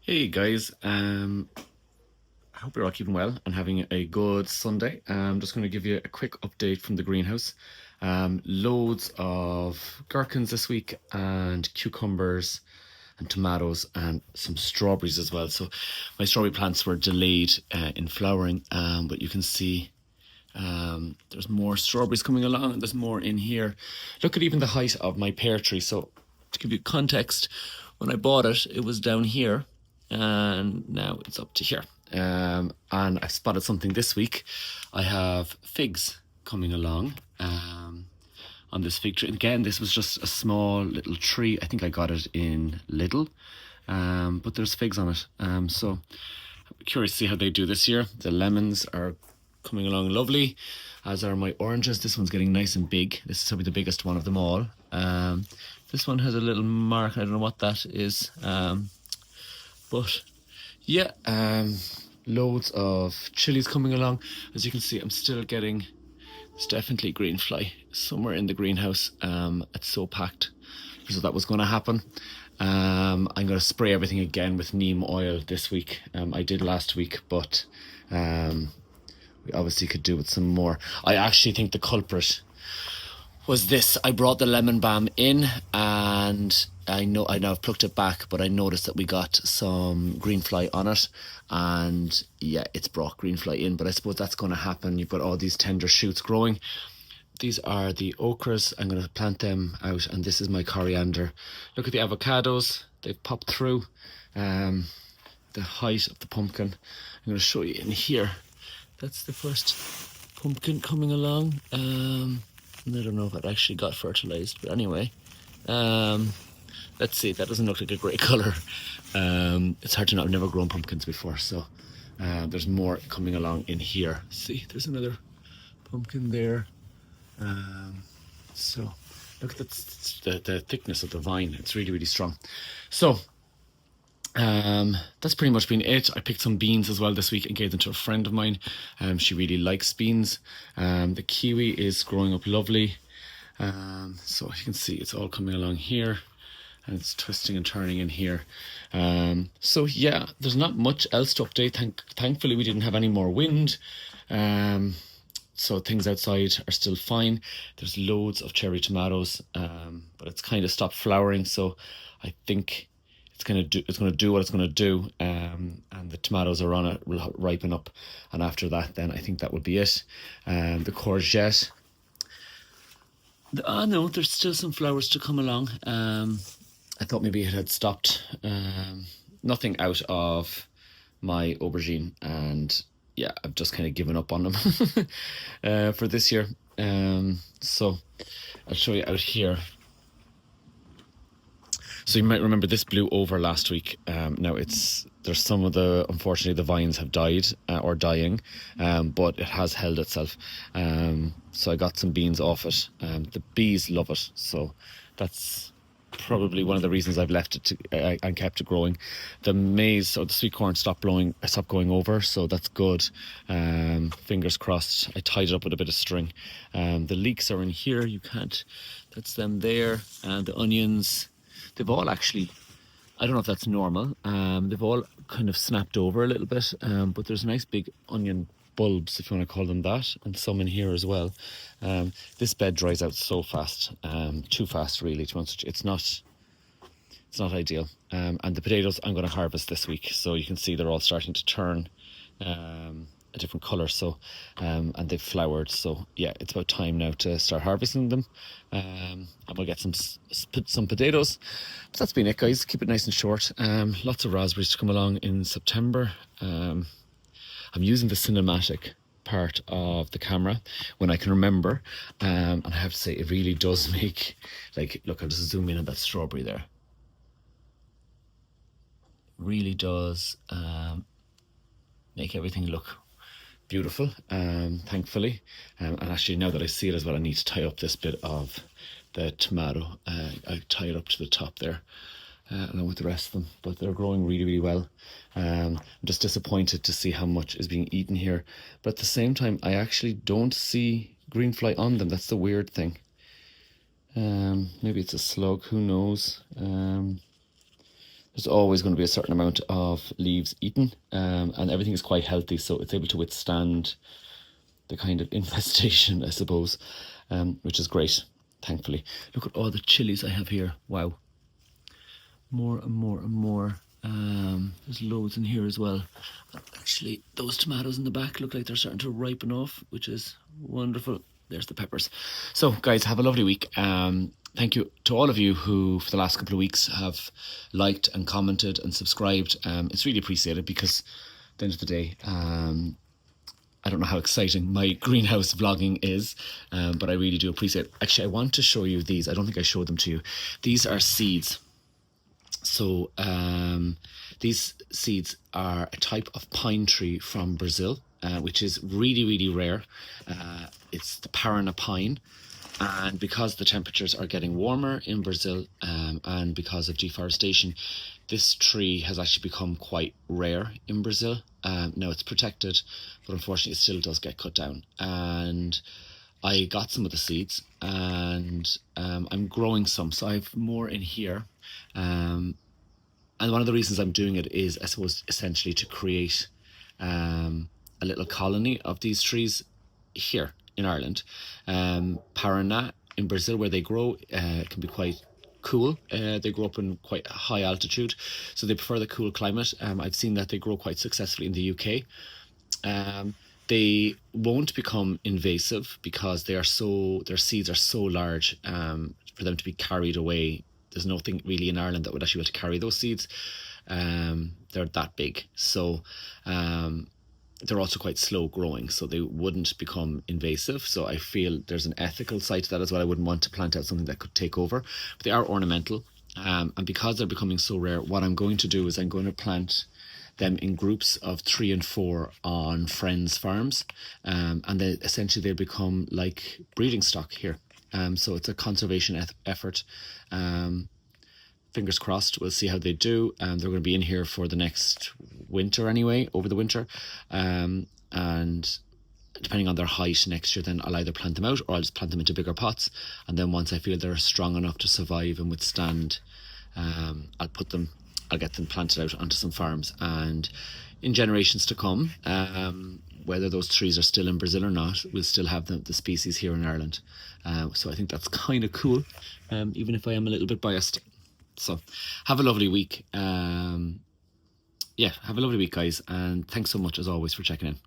Hey guys, I hope you're all keeping well and having a good Sunday. I'm just going to give you a quick update from the greenhouse. Loads of gherkins this week and cucumbers and tomatoes and some strawberries as well. So my strawberry plants were delayed in flowering, but you can see there's more strawberries coming along and there's more in here. Look at even the height of my pear tree. So to give you context, when I bought it, it was down here and now it's up to here. And I spotted something this week. I have figs coming along on this fig tree. Again, this was just a small little tree. I think I got it in Lidl, but there's figs on it. So I'm curious to see how they do this year. The lemons are coming along lovely, as are my oranges. This one's getting nice and big. This is probably the biggest one of them all. This one has a little mark. I don't know what that is. But yeah, loads of chilies coming along. As you can see, I'm still getting, it's definitely greenfly somewhere in the greenhouse. It's so packed. So that was going to happen. I'm going to spray everything again with neem oil this week. I did last week, but we obviously could do with some more. I actually think the culprit was this. I brought the lemon balm in and I know I've plucked it back, but I noticed that we got some greenfly on it, and yeah, it's brought greenfly in. But I suppose that's going to happen. You've got all these tender shoots growing. These are the okras. I'm going to plant them out, and this is my coriander. Look at the avocados. They've popped through. The height of the pumpkin. I'm going to show you in here. That's the first pumpkin coming along. I don't know if it actually got fertilized, but anyway. Let's see, that doesn't look like a great colour. It's hard to know, I've never grown pumpkins before, so there's more coming along in here. See, there's another pumpkin there. So look at the thickness of the vine. It's really, really strong. So that's pretty much been it. I picked some beans as well this week and gave them to a friend of mine. She really likes beans. The kiwi is growing up lovely. So you can see it's all coming along here and it's twisting and turning in here. So yeah, there's not much else to update. Thankfully we didn't have any more wind. So things outside are still fine. There's loads of cherry tomatoes, but it's kind of stopped flowering. So I think it's gonna do what it's gonna do, and the tomatoes are on it, will ripen up, and after that, then I think that would be it. The courgette. No, there's still some flowers to come along. I thought maybe it had stopped. Nothing out of my aubergine, and yeah, I've just kind of given up on them for this year. So I'll show you out here. So you might remember this blew over last week. Now there's some of unfortunately the vines have died or dying, but it has held itself. So I got some beans off it. The bees love it, so that's probably one of the reasons I've left it and kept it growing. The maize or the sweet corn stopped going over, so that's good. Fingers crossed. I tied it up with a bit of string. The leeks are in here. That's them there. And the onions, they've all actually, I don't know if that's normal. They've all kind of snapped over a little bit, but there's nice big onion bulbs, if you want to call them that, and some in here as well. This bed dries out so fast, too fast really. It's not ideal. And the potatoes I'm going to harvest this week, so you can see they're all starting to turn a different colour. So and they've flowered. So yeah, it's about time now to start harvesting them. And we'll get some potatoes. But that's been it, guys. Keep it nice and short. Lots of raspberries to come along in September. I'm using the cinematic part of the camera when I can remember, and I have to say it really does make, like, look, I'll just zoom in on that strawberry there. It really does make everything look beautiful, thankfully. And actually, now that I see it as well, I need to tie up this bit of the tomato. I tie it up to the top there, along with the rest of them, but they're growing really, really well. I'm just disappointed to see how much is being eaten here, but at the same time I actually don't see greenfly on them. That's the weird thing. Maybe it's a slug, who knows. there's always going to be a certain amount of leaves eaten, and everything is quite healthy, so it's able to withstand the kind of infestation, I suppose, which is great, thankfully. Look at all the chilies I have here. Wow. More and more and more. There's loads in here as well. Actually, those tomatoes in the back look like they're starting to ripen off, which is wonderful. There's the peppers. So, guys, have a lovely week. Thank you to all of you who, for the last couple of weeks, have liked and commented and subscribed. It's really appreciated because at the end of the day, I don't know how exciting my greenhouse vlogging is, but I really do appreciate it. Actually, I want to show you these. I don't think I showed them to you. These are seeds. So these seeds are a type of pine tree from Brazil, which is really, really rare. It's the Paraná pine. And because the temperatures are getting warmer in Brazil, and because of deforestation, this tree has actually become quite rare in Brazil. Now it's protected, but unfortunately it still does get cut down. And I got some of the seeds, and I'm growing some, so I have more in here. And one of the reasons I'm doing it is, I suppose, essentially to create a little colony of these trees here in Ireland. Paraná in Brazil, where they grow, can be quite cool. They grow up in quite high altitude, so they prefer the cool climate. I've seen that they grow quite successfully in the UK. They won't become invasive because their seeds are so large for them to be carried away. There's nothing really in Ireland that would actually be able to carry those seeds. They're that big. So they're also quite slow growing, so they wouldn't become invasive. So I feel there's an ethical side to that as well. I wouldn't want to plant out something that could take over. But they are ornamental. And because they're becoming so rare, what I'm going to do is I'm going to plant them in groups of 3 and 4 on friends' farms, and then essentially they become like breeding stock here. So it's a conservation effort. Fingers crossed, we'll see how they do. They're going to be in here for the next winter anyway, over the winter, and depending on their height next year, then I'll either plant them out or I'll just plant them into bigger pots, and then once I feel they're strong enough to survive and withstand, I'll get them planted out onto some farms, and in generations to come, whether those trees are still in Brazil or not, we'll still have the species here in Ireland. So I think that's kind of cool, even if I am a little bit biased. So have a lovely week. Have a lovely week, guys, and thanks so much as always for checking in.